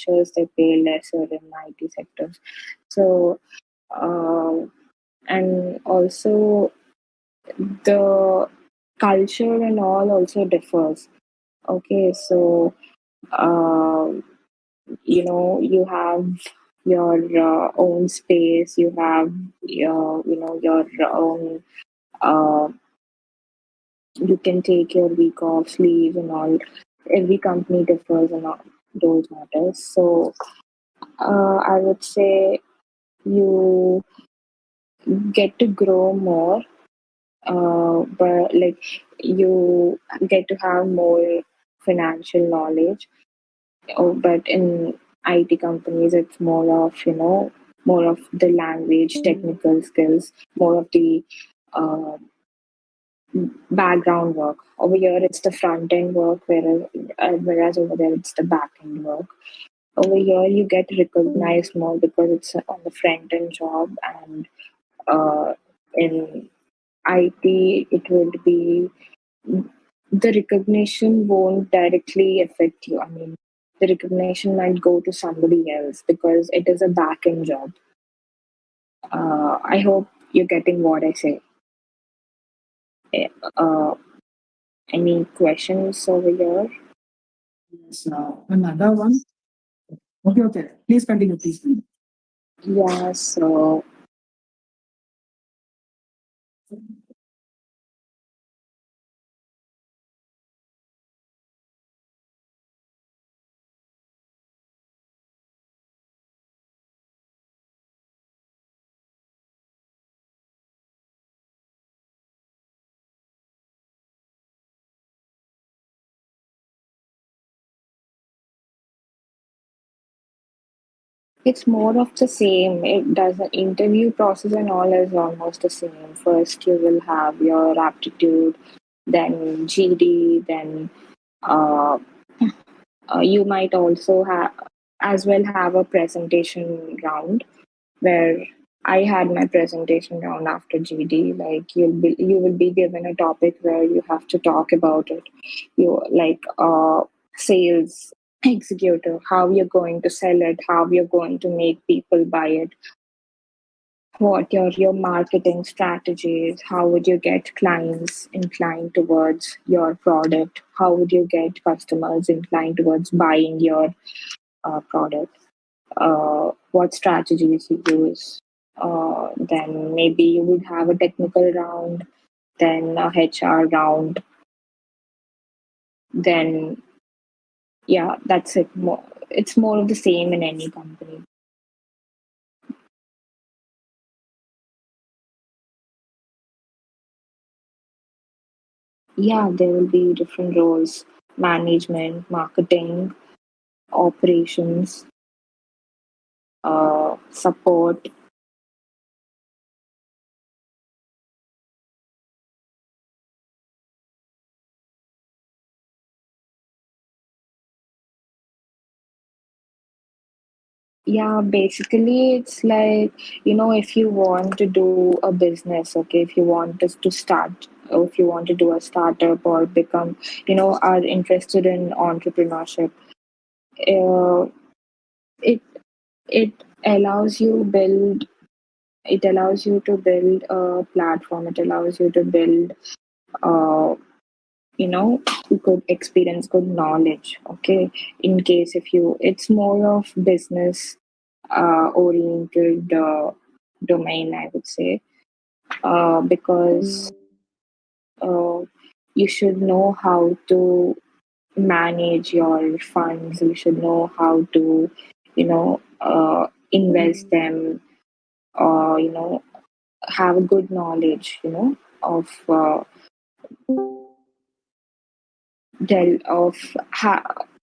freshers, they pay lesser in IT sectors. So, and also the culture and all also differs. Okay, so you have your own space, you have your own, uh, you can take your week off, leave and all. Every company differs in all those matters. So I would say you get to grow more, but like you get to have more financial knowledge. Oh, but in IT companies, it's more of the language, technical skills, more of the uh, background work. Over here, it's the front end work, whereas over there, it's the back end work. Over here, you get recognized more because it's on the front end job, and uh, in IT, it would be the recognition won't directly affect you. I mean, the recognition might go to somebody else because it is a back end job. I hope you're getting what I say. Eh, Uh, any questions over here? Yes, another one. Okay, okay. Please continue, please. Yeah, so it's more of the same. It does the interview process and all is almost the same. First, you will have your aptitude, then GD, then uh, you might also have as well have a presentation round where I had my presentation round after GD. Like you will be given a topic where you have to talk about it. You like sales executive, how you're going to sell it, how you're going to make people buy it, what your marketing strategies, how would you get clients inclined towards your product, how would you get customers inclined towards buying your product, what strategies you use. Then maybe you would have a technical round, then a HR round, then yeah, that's it. It's more of the same in any company. Yeah, there will be different roles: management, marketing, operations, support. Yeah, basically, it's like, if you want to do a business, okay, if you want us to start, or if you want to do a startup or become, are interested in entrepreneurship, uh, it it allows you build, it allows you to build a platform. It allows you to build, uh, good experience, good knowledge. Okay, in case if you, it's more of business oriented domain, I would say, because uh, you should know how to manage your funds. You should know how to, invest them, or have a good knowledge, of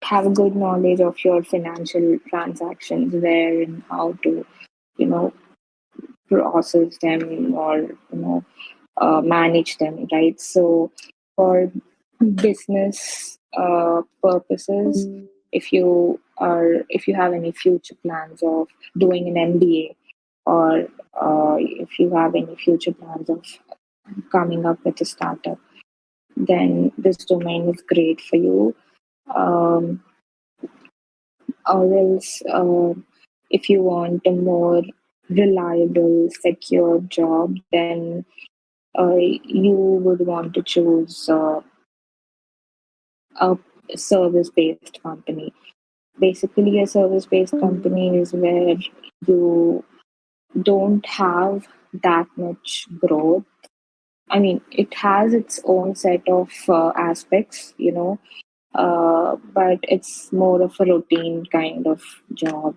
have a good knowledge of your financial transactions, where and how to, you know, process them, or manage them, right? So for business purposes, if you have any future plans of doing an MBA, or if you have any future plans of coming up with a startup, then this domain is great for you. um, or else if you want a more reliable, secure job, then you would want to choose a service based company. Basically, a service based company is where you don't have that much growth. I mean, it has its own set of aspects, but it's more of a routine kind of job.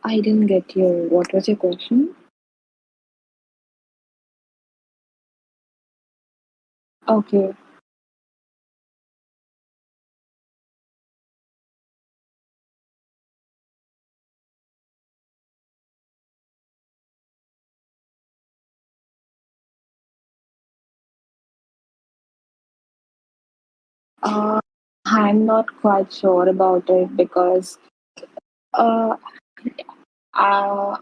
I didn't get you. What was your question? Okay. Uh, I'm not quite sure about it because uh, uh,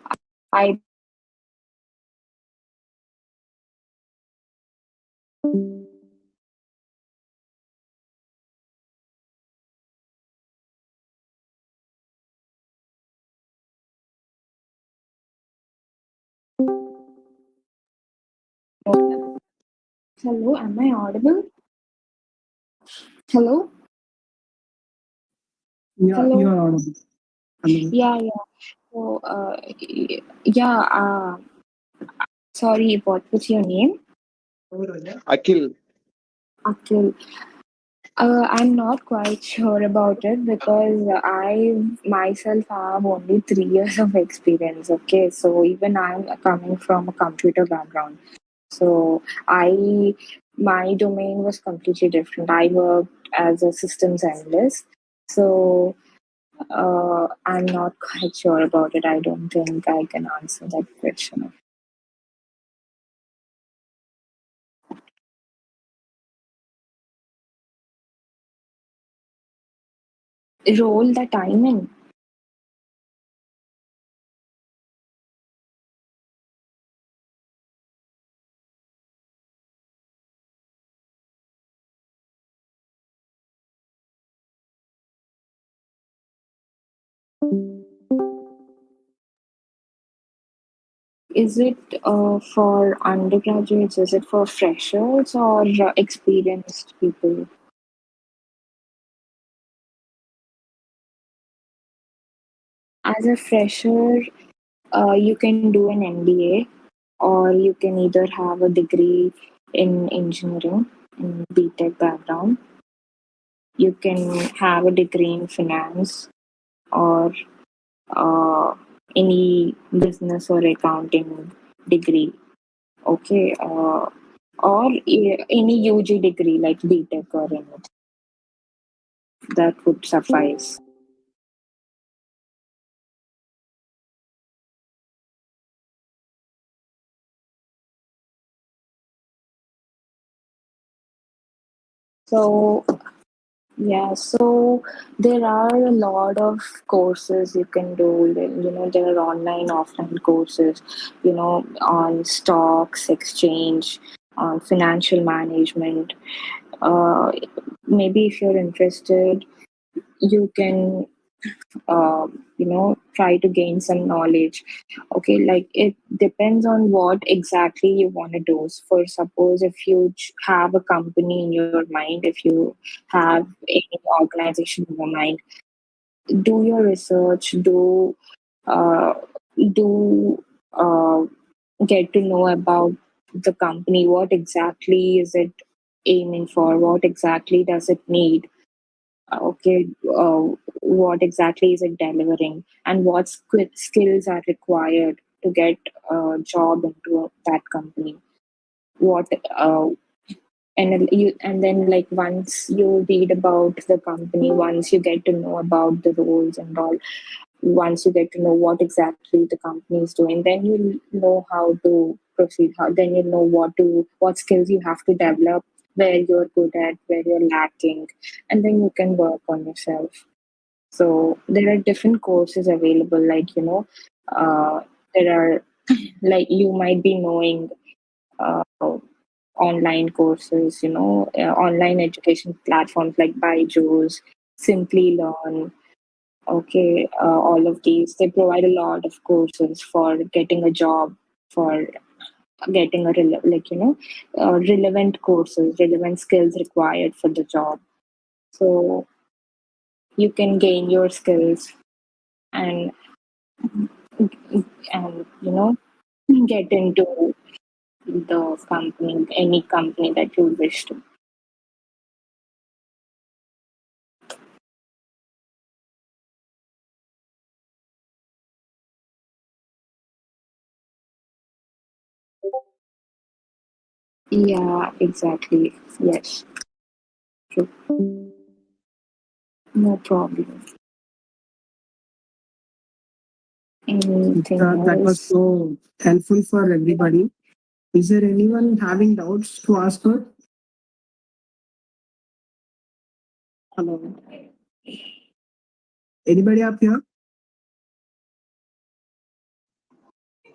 I hello, am I audible? Hello, Yeah, you hello. are audible. Hello. Yeah, yeah. So, yeah. Sorry, what was your name? Akhil, Akhil. I'm not quite sure about it because I myself have only 3 years of experience. Okay, so even I'm coming from a computer background. So I my domain was completely different. I worked as a systems analyst. So I'm not quite sure about it. I don't think I can answer that question. Role that I'm in. Is it for undergraduates? Is it for freshers or experienced people? As a fresher, you can do an MBA or you can either have a degree in engineering in BTech background. You can have a degree in finance or uh, any business or accounting degree. Okay, or any UG degree like BTech or anything that would suffice. So yeah, so there are a lot of courses you can do. There are online, offline courses, on stocks, exchange, on financial management. Uh, Maybe if you're interested, you can try to gain some knowledge. Okay, like it depends on what exactly you want to do. For suppose if you have a company in your mind, if you have any organization in your mind, do your research, uh, do get to know about the company, what exactly is it aiming for, what exactly does it need. Okay, what exactly is it delivering, and what skills are required to get a job into that company. What and then like once you read about the company, once you get to know about the roles and all, once you get to know what exactly the company is doing, then you know how to proceed. Then you know what skills you have to develop, where you're good at, where you're lacking, and then you can work on yourself. So there are different courses available, like there are like you might be knowing uh, online courses, online education platforms like Byju's, Simply Learn. Okay, all of these, they provide a lot of courses for getting a job, for getting a relevant courses, relevant skills required for the job. So you can gain your skills and and get into the company, any company that you wish to. Yeah, exactly. Yes, true. No problem. Anything That was else? so helpful for everybody. Is there anyone having doubts to ask her? Hello. Anybody up here?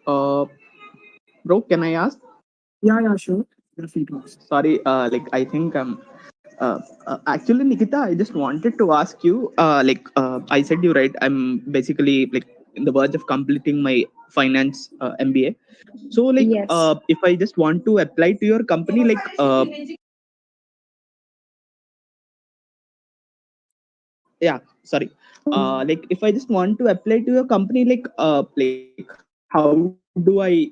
Uh, Bro, can I ask? Yeah, yeah, sure. You're free to ask. Sorry, like I think actually, Nikita, I just wanted to ask you. I said you right. I'm basically like in the verge of completing my finance MBA. So, Yes. if I just want to apply to your company, yeah, sorry. Like if I just want to apply to your company, how do I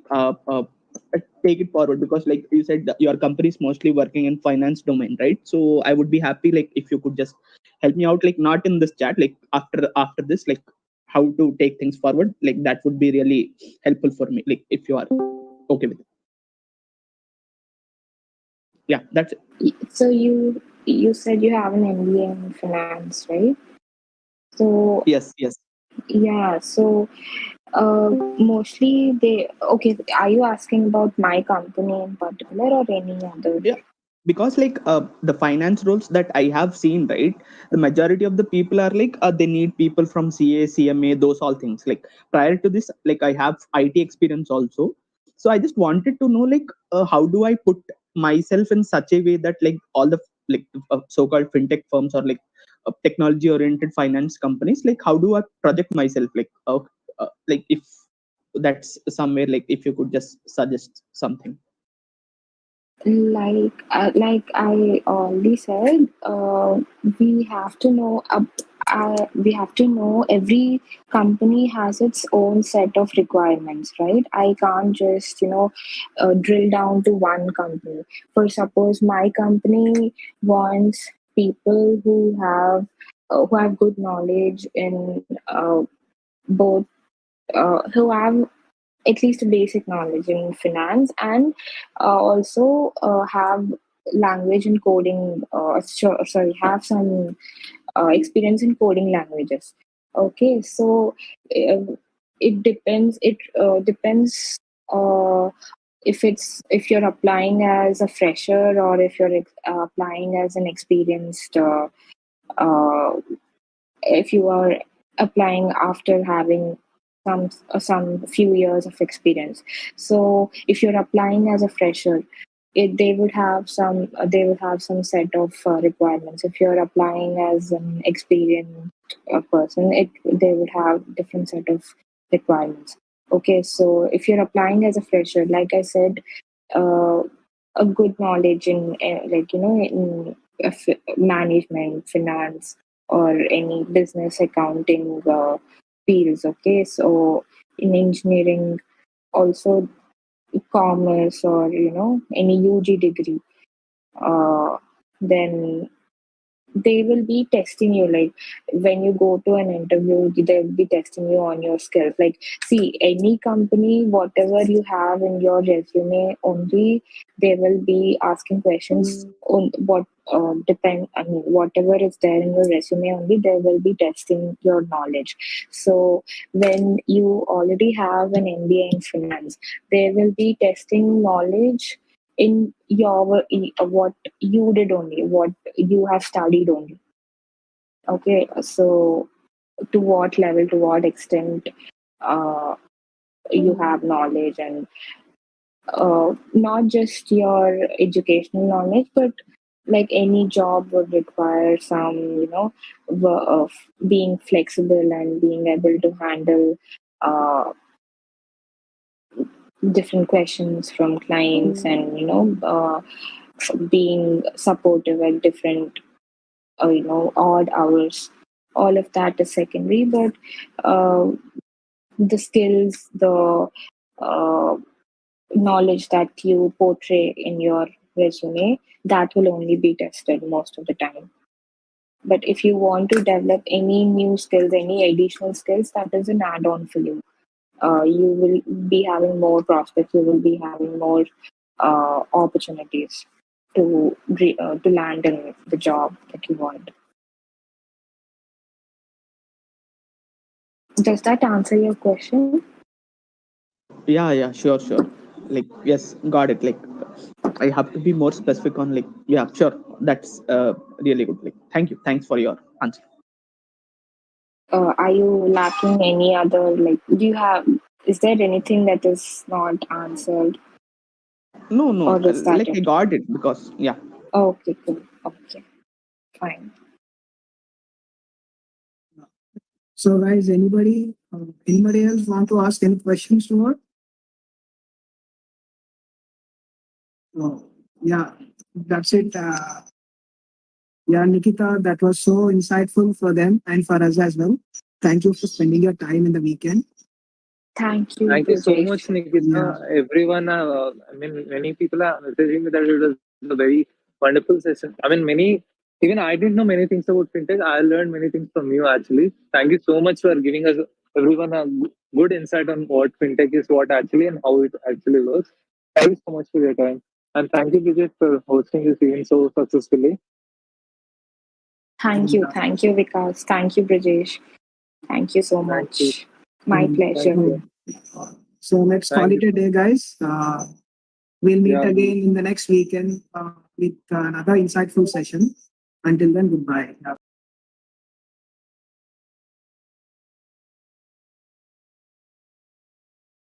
take it forward? Because like you said, that your company is mostly working in finance domain, right? So I would be happy like if you could just help me out, like not in this chat, like after this, like how to take things forward. Like that would be really helpful for me. Like if you are okay with it. Yeah, that's it. So you said you have an MBA in finance, right? So Yes, yes. yeah, so mostly they okay. Are you asking about my company in particular or any other? Yeah, because the finance roles that I have seen, right, the majority of the people are they need people from CA, CMA, those all things. Like prior to this, like I have IT experience also. So I just wanted to know how do I put myself in such a way that like all the so-called fintech firms or technology oriented finance companies, like how do I project myself, like if that's somewhere, like if you could just suggest something. Like I already said, we have to know. We have to know every company has its own set of requirements, right? I can't just drill down to one company. For suppose my company wants people who have good knowledge in both who have at least a basic knowledge in finance and also have language and coding sorry have some experience in coding languages. Okay, so uh, it depends uh, if you're applying as a fresher or if you're applying as an experienced uh, if you are applying after having some few years of experience. So if you're applying as a fresher, they would have some set of requirements. If you're applying as an experienced person, they would have different set of requirements. Okay, so if you're applying as a fresher, like I said, uh, a good knowledge in in management, finance, or any business accounting fields. Okay, so in engineering, also commerce, or any UG degree. Uh, then they will be testing you. Like when you go to an interview, they will be testing you on your skills. Like, see, any company, whatever you have in your resume, only they will be asking questions on what depend. I mean, whatever is there in your resume, only they will be testing your knowledge. So when you already have an MBA in finance, they will be testing knowledge in your what you did only, what you have studied only. Okay, so to what level, to what extent uh, you have knowledge, and not just your educational knowledge, but like any job would require some, of being flexible and being able to handle uh, different questions from clients, and being supportive at different odd hours. All of that is secondary, but uh, the skills, the uh, knowledge that you portray in your resume, that will only be tested most of the time. But if you want to develop any new skills, any additional skills, that is an add-on for you. You will be having more prospects, you will be having more opportunities to land in the job that you want. Does that answer your question? Yeah, yeah, sure, sure. Like, yes, got it. Like, I have to be more specific on, like, yeah, sure. That's really good. Like, thank you. Thanks for your answer. Are you lacking any other, like, do you have, is there anything that is not answered, No, no, or is that like I it? got it because, yeah. Okay, cool. Okay, fine. So guys, anybody else want to ask any questions to her? No. Yeah, that's it. Yeah, Nikita, that was so insightful for them and for us as well. Thank you for spending your time in the weekend. Thank you, Thank you so Brajesh. much, Nikita. Yeah. Everyone, I mean, many people are messaging me that it was a very wonderful session. I mean, even I didn't know many things about fintech. I learned many things from you, actually. Thank you so much for giving us everyone a good insight on what fintech is, what actually, and how it actually works. Thank you so much for your time. And thank you, Vijay, for hosting this event so successfully. Thank you, Vikas. Thank you, Brajesh. Thank you so Thank you. much. My Thank pleasure. you. So let's call Thank you it a so day, much. guys. We'll meet Yeah. again in the next weekend with another insightful session. Until then, goodbye.